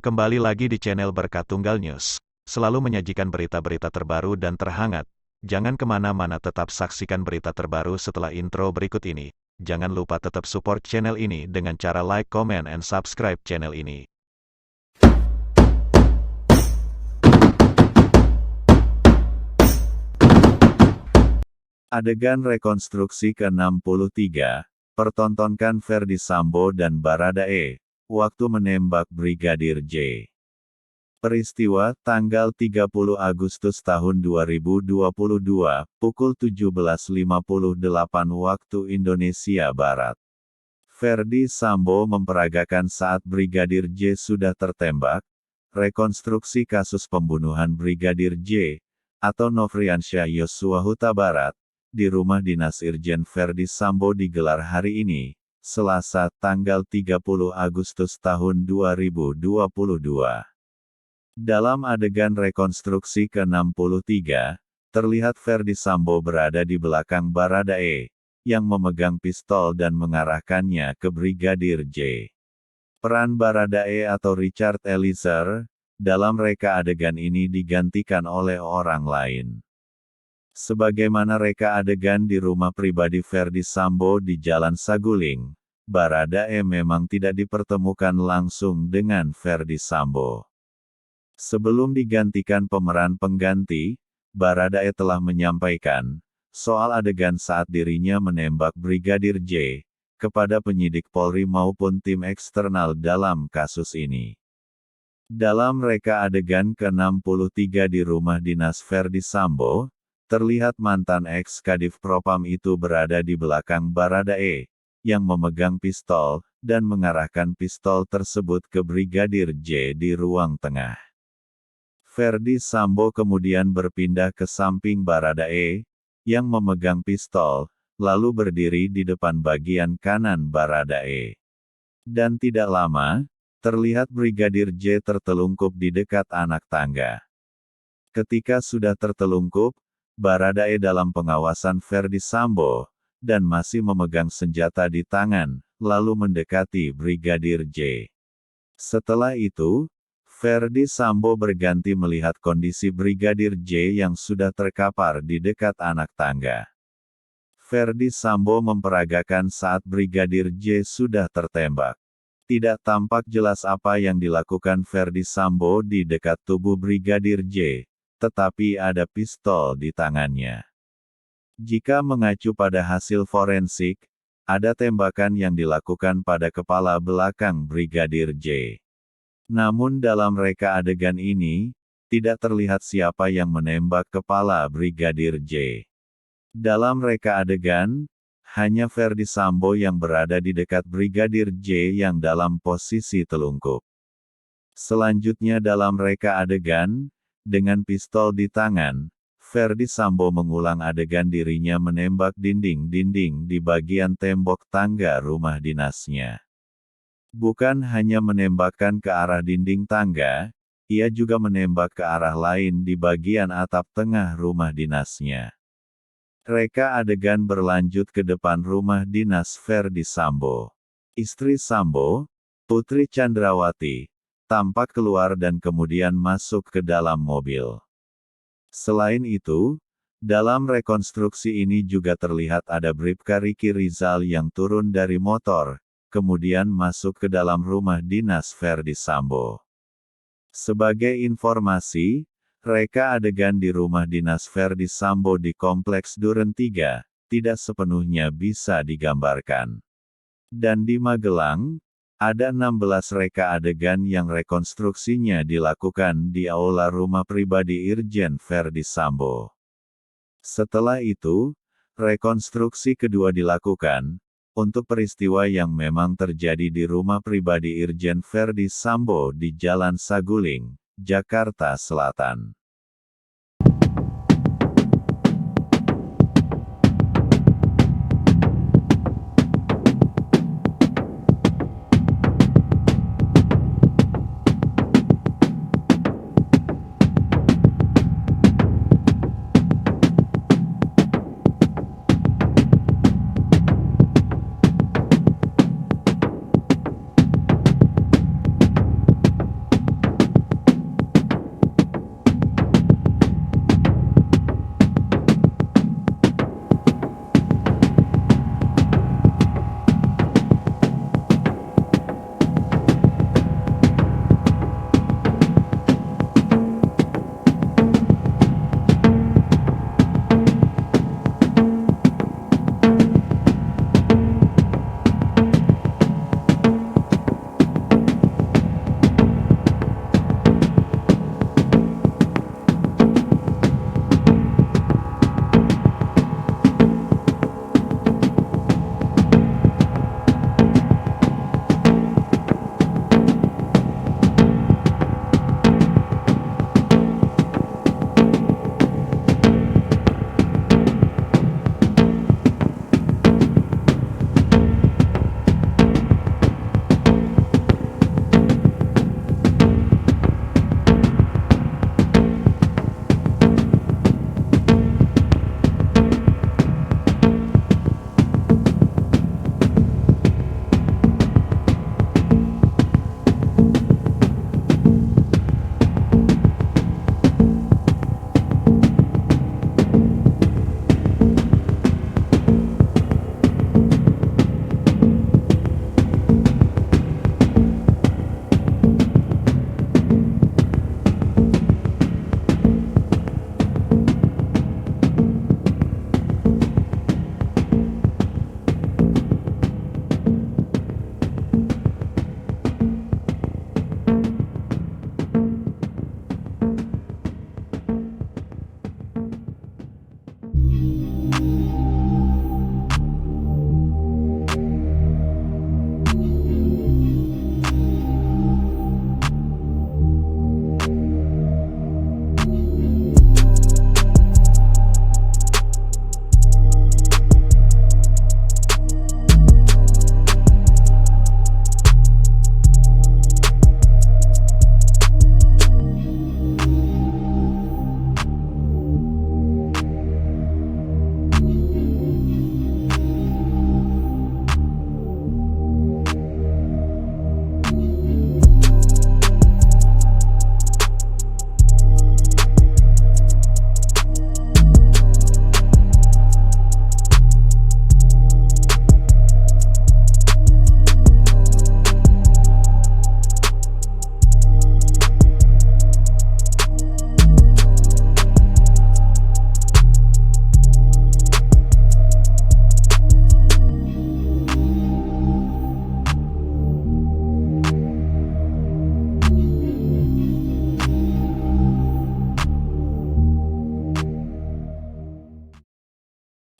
Kembali lagi di channel Berkat Tunggal News. Selalu menyajikan berita-berita terbaru dan terhangat. Jangan kemana-mana, tetap saksikan berita terbaru setelah intro berikut ini. Jangan lupa tetap support channel ini dengan cara like, comment, and subscribe channel ini. Adegan rekonstruksi ke-63, pertontonkan Ferdy Sambo dan Baradae, waktu menembak Brigadir J. Peristiwa, tanggal 30 Agustus tahun 2022, pukul 17.58 waktu Indonesia Barat. Ferdy Sambo memperagakan saat Brigadir J sudah tertembak. Rekonstruksi kasus pembunuhan Brigadir J, atau Nofriansyah Yosua Huta Barat, di rumah dinas Irjen Ferdy Sambo digelar hari ini, Selasa, tanggal 30 Agustus tahun 2022. Dalam adegan rekonstruksi ke-63, terlihat Ferdy Sambo berada di belakang Baradae, yang memegang pistol dan mengarahkannya ke Brigadir J. Peran Baradae atau Richard Eliezer, dalam reka adegan ini digantikan oleh orang lain. Sebagaimana reka adegan di rumah pribadi Ferdy Sambo di Jalan Saguling, Baradae memang tidak dipertemukan langsung dengan Ferdy Sambo. Sebelum digantikan pemeran pengganti, Baradae telah menyampaikan soal adegan saat dirinya menembak Brigadir J kepada penyidik Polri maupun tim eksternal dalam kasus ini. Dalam reka adegan ke-63 di rumah dinas Ferdy Sambo, terlihat mantan ex-Kadif Propam itu berada di belakang Baradae, yang memegang pistol, dan mengarahkan pistol tersebut ke Brigadir J di ruang tengah. Ferdy Sambo kemudian berpindah ke samping Baradae, yang memegang pistol, lalu berdiri di depan bagian kanan Baradae. Dan tidak lama, terlihat Brigadir J tertelungkup di dekat anak tangga. Ketika sudah tertelungkup, Baradae dalam pengawasan Ferdy Sambo, dan masih memegang senjata di tangan, lalu mendekati Brigadir J. Setelah itu, Ferdy Sambo berganti melihat kondisi Brigadir J yang sudah terkapar di dekat anak tangga. Ferdy Sambo memperagakan saat Brigadir J sudah tertembak. Tidak tampak jelas apa yang dilakukan Ferdy Sambo di dekat tubuh Brigadir J, tetapi ada pistol di tangannya. Jika mengacu pada hasil forensik, ada tembakan yang dilakukan pada kepala belakang Brigadir J. Namun dalam reka adegan ini, tidak terlihat siapa yang menembak kepala Brigadir J. Dalam reka adegan, hanya Ferdy Sambo yang berada di dekat Brigadir J yang dalam posisi telungkup. Selanjutnya dalam reka adegan, dengan pistol di tangan, Ferdy Sambo mengulang adegan dirinya menembak dinding-dinding di bagian tembok tangga rumah dinasnya. Bukan hanya menembakkan ke arah dinding tangga, ia juga menembak ke arah lain di bagian atap tengah rumah dinasnya. Reka adegan berlanjut ke depan rumah dinas Ferdy Sambo. Istri Sambo, Putri Chandrawati, tampak keluar dan kemudian masuk ke dalam mobil. Selain itu, dalam rekonstruksi ini juga terlihat ada Bribka Riki Rizal yang turun dari motor, kemudian masuk ke dalam rumah dinas Ferdy Sambo. Sebagai informasi, reka adegan di rumah dinas Ferdy Sambo di Kompleks Duren 3, tidak sepenuhnya bisa digambarkan. Dan di Magelang, ada 16 reka adegan yang rekonstruksinya dilakukan di aula rumah pribadi Irjen Ferdy Sambo. Setelah itu, rekonstruksi kedua dilakukan, untuk peristiwa yang memang terjadi di rumah pribadi Irjen Ferdy Sambo di Jalan Saguling, Jakarta Selatan.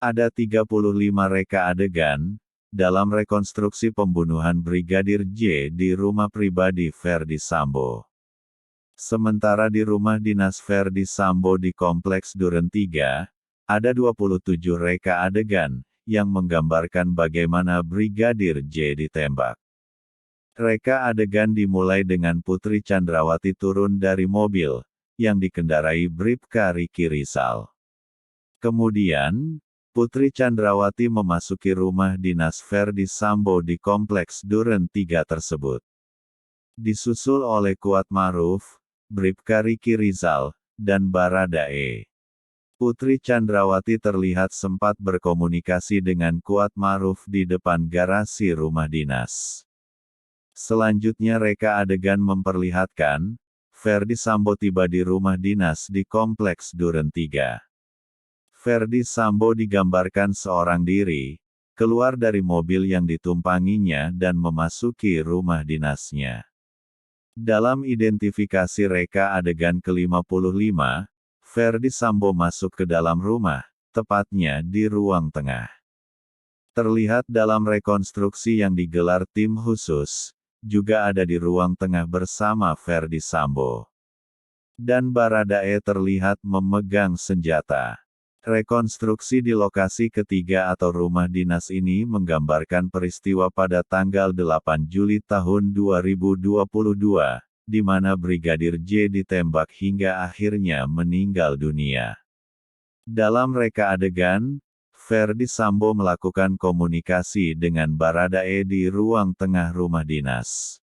Ada 35 reka adegan dalam rekonstruksi pembunuhan Brigadir J di rumah pribadi Ferdy Sambo. Sementara di rumah dinas Ferdy Sambo di Kompleks Duren 3, ada 27 reka adegan yang menggambarkan bagaimana Brigadir J ditembak. Reka adegan dimulai dengan Putri Chandrawati turun dari mobil yang dikendarai Bribka Riki Rizal. Kemudian, Putri Chandrawati memasuki rumah dinas Ferdy Sambo di Kompleks Duren 3 tersebut. Disusul oleh Kuat Maruf, Bribka Riki Rizal, dan Baradae. Putri Chandrawati terlihat sempat berkomunikasi dengan Kuat Maruf di depan garasi rumah dinas. Selanjutnya reka adegan memperlihatkan, Ferdy Sambo tiba di rumah dinas di Kompleks Duren 3. Ferdy Sambo digambarkan seorang diri, keluar dari mobil yang ditumpanginya dan memasuki rumah dinasnya. Dalam identifikasi reka adegan ke-55, Ferdy Sambo masuk ke dalam rumah, tepatnya di ruang tengah. Terlihat dalam rekonstruksi yang digelar tim khusus, juga ada di ruang tengah bersama Ferdy Sambo. Dan Baradae terlihat memegang senjata. Rekonstruksi di lokasi ketiga atau rumah dinas ini menggambarkan peristiwa pada tanggal 8 Juli tahun 2022, di mana Brigadir J ditembak hingga akhirnya meninggal dunia. Dalam reka adegan, Ferdy Sambo melakukan komunikasi dengan Baradae di ruang tengah rumah dinas.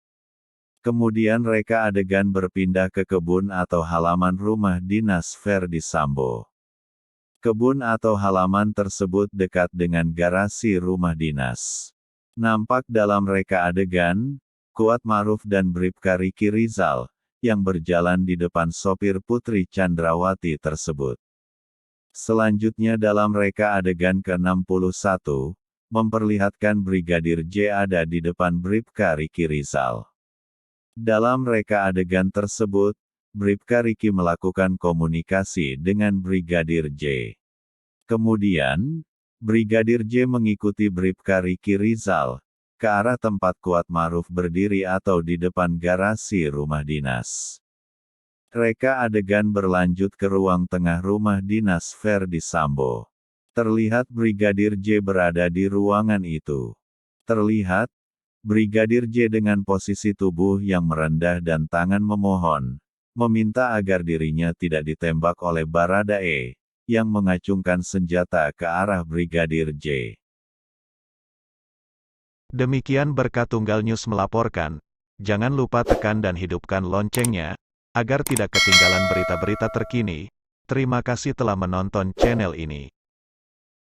Kemudian reka adegan berpindah ke kebun atau halaman rumah dinas Ferdy Sambo. Kebun atau halaman tersebut dekat dengan garasi rumah dinas. Nampak dalam reka adegan, Kuat Maruf dan Bribka Riki Rizal, yang berjalan di depan sopir Putri Chandrawati tersebut. Selanjutnya dalam reka adegan ke-61, memperlihatkan Brigadir J ada di depan Bribka Riki Rizal. Dalam reka adegan tersebut, Bribka Riki melakukan komunikasi dengan Brigadir J. Kemudian, Brigadir J mengikuti Bribka Riki Rizal ke arah tempat Kuat Maruf berdiri atau di depan garasi rumah dinas. Reka adegan berlanjut ke ruang tengah rumah dinas Ferdy Sambo. Terlihat Brigadir J berada di ruangan itu. Terlihat Brigadir J dengan posisi tubuh yang merendah dan tangan memohon, meminta agar dirinya tidak ditembak oleh Baradae, yang mengacungkan senjata ke arah Brigadir J. Demikian Berkat Tunggal News melaporkan. Jangan lupa tekan dan hidupkan loncengnya, agar tidak ketinggalan berita-berita terkini. Terima kasih telah menonton channel ini.